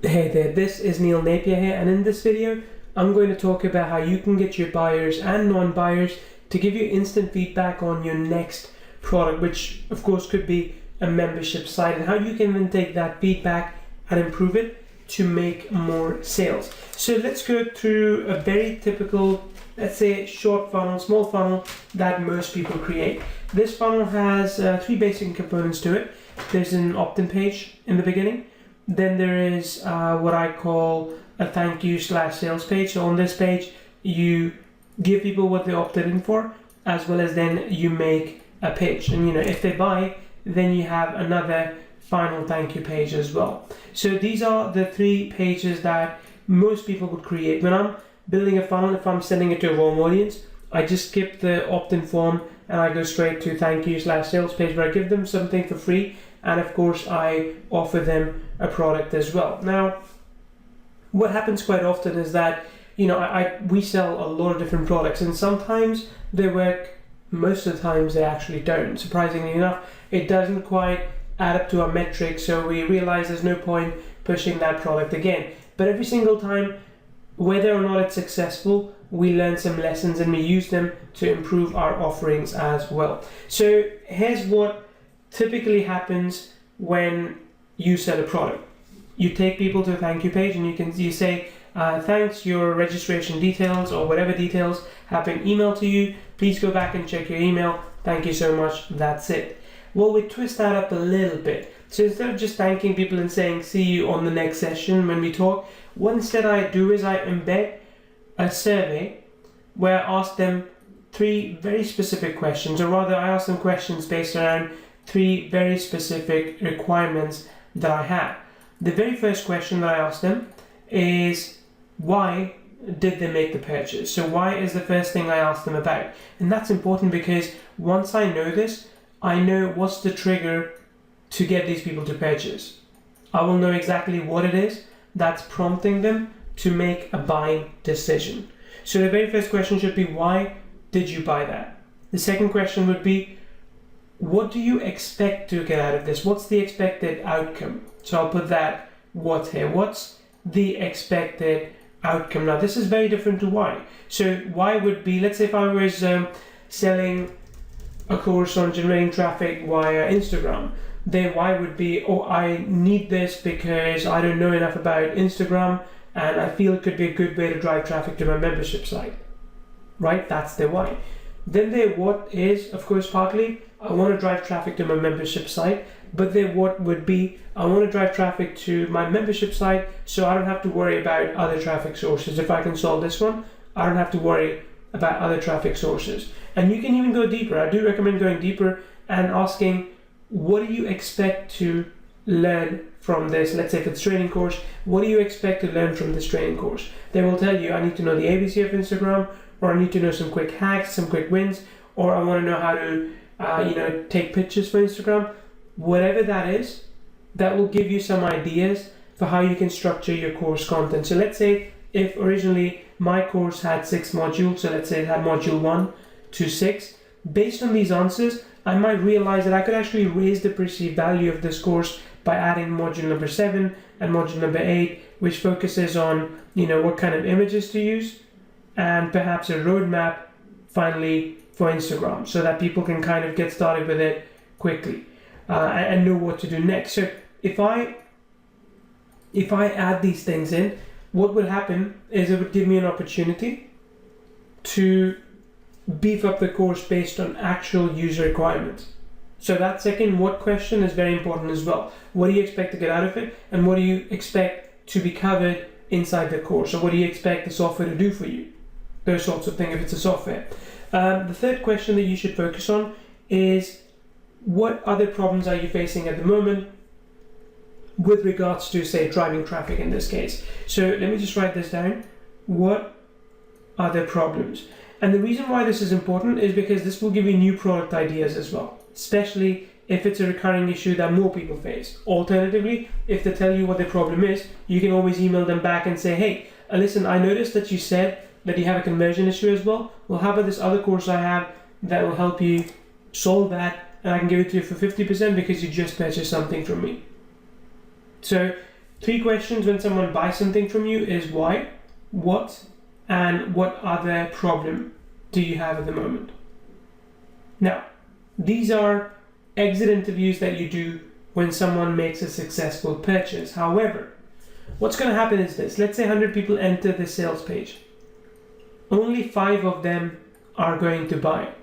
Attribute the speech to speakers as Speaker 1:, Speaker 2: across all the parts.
Speaker 1: Hey there, this is Neil Napier here, and in this video I'm going to talk about how you can get your buyers and non-buyers to give you instant feedback on your next product, which of course could be a membership site, and how you can then take that feedback and improve it to make more sales. So let's go through a very typical, let's say, short funnel, small funnel that most people create. This funnel has three basic components to it. There's an opt-in page in the beginning. Then there is what I call a thank you / sales page. So on this page, you give people what they opted in for, as well as then you make a pitch. And if they buy, then you have another final thank you page as well. So these are the three pages that most people would create. When I'm building a funnel, if I'm sending it to a warm audience, I just skip the opt-in form and I go straight to thank you / sales page, where I give them something for free, and of course I offer them a product as well. Now, what happens quite often is that we sell a lot of different products, and sometimes they work, most of the times they actually don't. Surprisingly enough, it doesn't quite add up to our metrics, so we realize there's no point pushing that product again. But every single time, whether or not it's successful, we learn some lessons and we use them to improve our offerings as well. So here's what typically happens when you sell a product. You take people to a thank you page and you say, thanks, your registration details or whatever details have been emailed to you. Please go back and check your email. Thank you so much. That's it. Well, we twist that up a little bit. So instead of just thanking people and saying, see you on the next session when we talk, what instead I do is I embed a survey where I ask them three very specific questions, or rather I ask them questions based around three very specific requirements that I have. The very first question that I ask them is, why did they make the purchase? So why is the first thing I ask them about? And that's important because once I know this, I know what's the trigger to get these people to purchase. I will know exactly what it is that's prompting them to make a buying decision. So the very first question should be, why did you buy that? The second question would be, what do you expect to get out of this? What's the expected outcome? So I'll put that what here. What's the expected outcome? Now this is very different to why. So why would be, let's say if I was selling a course on generating traffic via Instagram, then why would be, oh, I need this because I don't know enough about Instagram and I feel it could be a good way to drive traffic to my membership site, right? That's the why. Then the what is, of course, partly, I want to drive traffic to my membership site, but the what would be, I want to drive traffic to my membership site so I don't have to worry about other traffic sources. If I can solve this one, I don't have to worry about other traffic sources. And you can even go deeper. I do recommend going deeper and asking, what do you expect to learn from this? Let's say if it's a training course, what do you expect to learn from this training course? They will tell you, I need to know the ABC of Instagram, or I need to know some quick hacks, some quick wins, or I want to know how to take pictures for Instagram. Whatever that is, that will give you some ideas for how you can structure your course content. So let's say if originally my course had 6 modules, so let's say it had module 1 to 6, based on these answers, I might realize that I could actually raise the perceived value of this course by adding module number 7 and module number 8, which focuses on what kind of images to use, and perhaps a roadmap finally for Instagram, so that people can kind of get started with it quickly and know what to do next. So if I add these things in, what would happen is it would give me an opportunity to beef up the course based on actual user requirements. So that second what question is very important as well. What do you expect to get out of it, and what do you expect to be covered inside the course? Or what do you expect the software to do for you? Those sorts of things if it's a software. The third question that you should focus on is, what other problems are you facing at the moment with regards to, say, driving traffic in this case? So let me just write this down. What are the problems? And the reason why this is important is because this will give you new product ideas as well, especially if it's a recurring issue that more people face. Alternatively, if they tell you what their problem is, you can always email them back and say, hey, listen, I noticed that you said that you have a conversion issue as well. Well, how about this other course I have that will help you solve that, and I can give it to you for 50% because you just purchased something from me. So 3 questions when someone buys something from you is why, what, and what other problem do you have at the moment. Now, these are exit interviews that you do when someone makes a successful purchase. However, what's going to happen is this. Let's say 100 people enter the sales page. Only 5 of them are going to buy.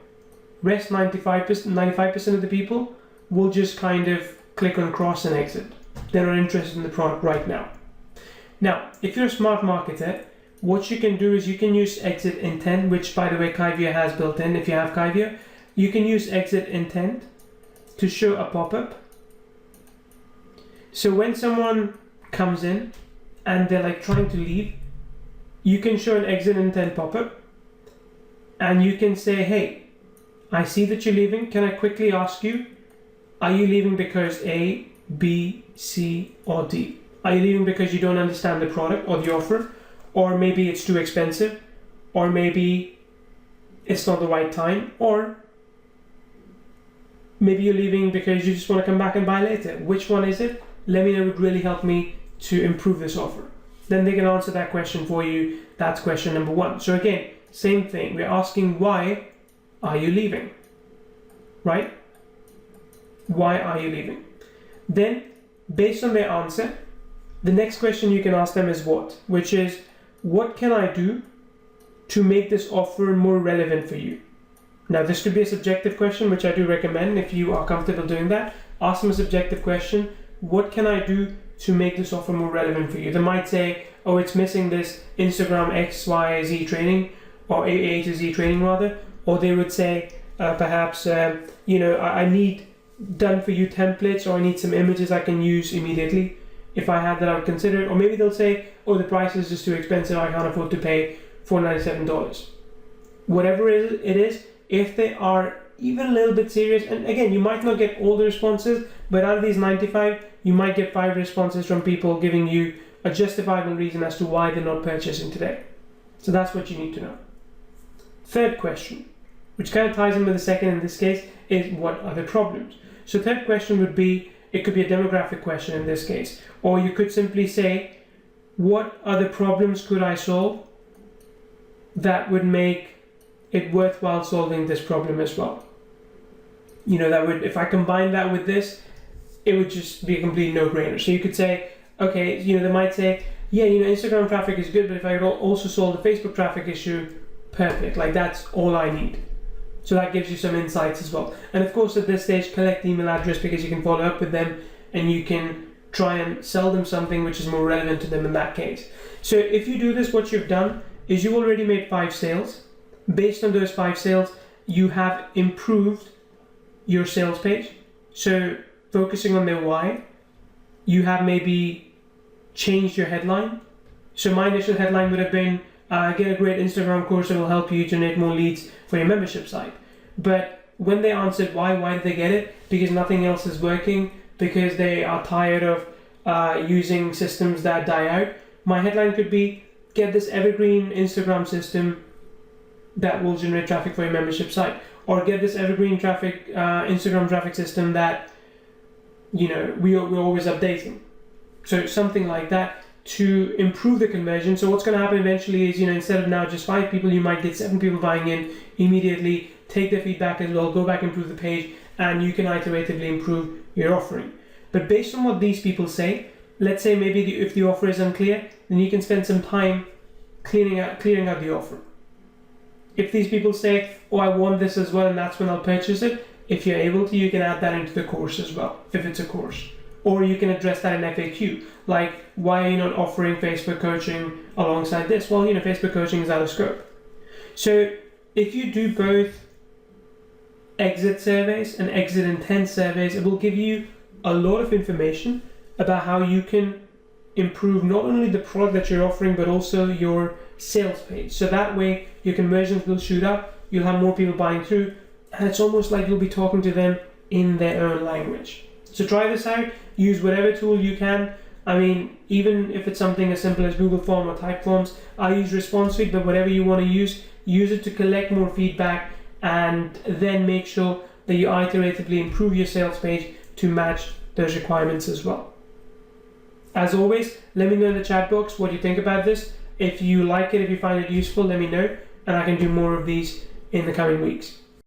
Speaker 1: Rest 95% of the people will just kind of click on cross and exit. They're not interested in the product right now. Now, if you're a smart marketer, what you can do is you can use exit intent, which by the way Kyvio has built in. If you have Kyvio, you can use exit intent to show a pop-up. So when someone comes in and they're like trying to leave, you can show an exit intent pop-up and you can say, hey, I see that you're leaving. Can I quickly ask you, are you leaving because A, B, C, or D? Are you leaving because you don't understand the product or the offer? Or maybe it's too expensive? Or maybe it's not the right time? Or maybe you're leaving because you just want to come back and buy later? Which one is it? Let me know. It would really help me to improve this offer. Then they can answer that question for you. That's question number 1. So again, same thing. We're asking why are you leaving? Right? Why are you leaving? Then, based on their answer, the next question you can ask them is what? Which is, what can I do to make this offer more relevant for you? Now, this could be a subjective question, which I do recommend if you are comfortable doing that. Ask them a subjective question. What can I do to make this offer more relevant for you? They might say, oh, it's missing this Instagram X, Y, Z training, or A to Z training rather. Or they would say, perhaps, I need done for you templates, or I need some images I can use immediately. If I had that, I would consider it. Or maybe they'll say, oh, the price is just too expensive, I can't afford to pay $497. Whatever it is, if they are even a little bit serious, and again, you might not get all the responses, but out of these 95, you might get 5 responses from people giving you a justifiable reason as to why they're not purchasing today. So that's what you need to know. Third question, which kind of ties in with the second in this case, is what are the problems? So third question would be, it could be a demographic question in this case, or you could simply say, what other problems could I solve that would make it worthwhile solving this problem as well? That would, if I combine that with this, it would just be a complete no-brainer. So you could say, okay, they might say, yeah, Instagram traffic is good, but if I could also solve the Facebook traffic issue, perfect. Like that's all I need. So that gives you some insights as well. And of course, at this stage, collect the email address because you can follow up with them and you can try and sell them something which is more relevant to them in that case. So if you do this, what you've done is you've already made 5 sales. Based on those 5 sales, you have improved your sales page. So focusing on their why, you have maybe changed your headline. So my initial headline would have been, get a great Instagram course that will help you generate more leads for your membership site. But when they answered why did they get it? Because nothing else is working, because they are tired of using systems that die out. My headline could be, get this evergreen Instagram system that will generate traffic for your membership site. Or get this evergreen traffic, Instagram traffic system that, we're always updating. So something like that to improve the conversion. So what's going to happen eventually is, instead of now just 5 people, you might get 7 people buying in immediately, take their feedback as well, go back, improve the page, and you can iteratively improve your offering. But based on what these people say, let's say maybe if the offer is unclear, then you can spend some time clearing out the offer. If these people say, oh, I want this as well, and that's when I'll purchase it, if you're able to, you can add that into the course as well, if it's a course. Or you can address that in FAQ, like, why are you not offering Facebook coaching alongside this? Well, Facebook coaching is out of scope. So if you do both exit surveys and exit intent surveys, it will give you a lot of information about how you can improve not only the product that you're offering, but also your sales page. So that way your conversions will shoot up, you'll have more people buying through, and it's almost like you'll be talking to them in their own language. So try this out, use whatever tool you can. I mean, even if it's something as simple as Google Form or Typeforms, I use ResponseSuite, but whatever you want to use it to collect more feedback and then make sure that you iteratively improve your sales page to match those requirements as well. As always, let me know in the chat box what you think about this. If you like it, if you find it useful, let me know, and I can do more of these in the coming weeks.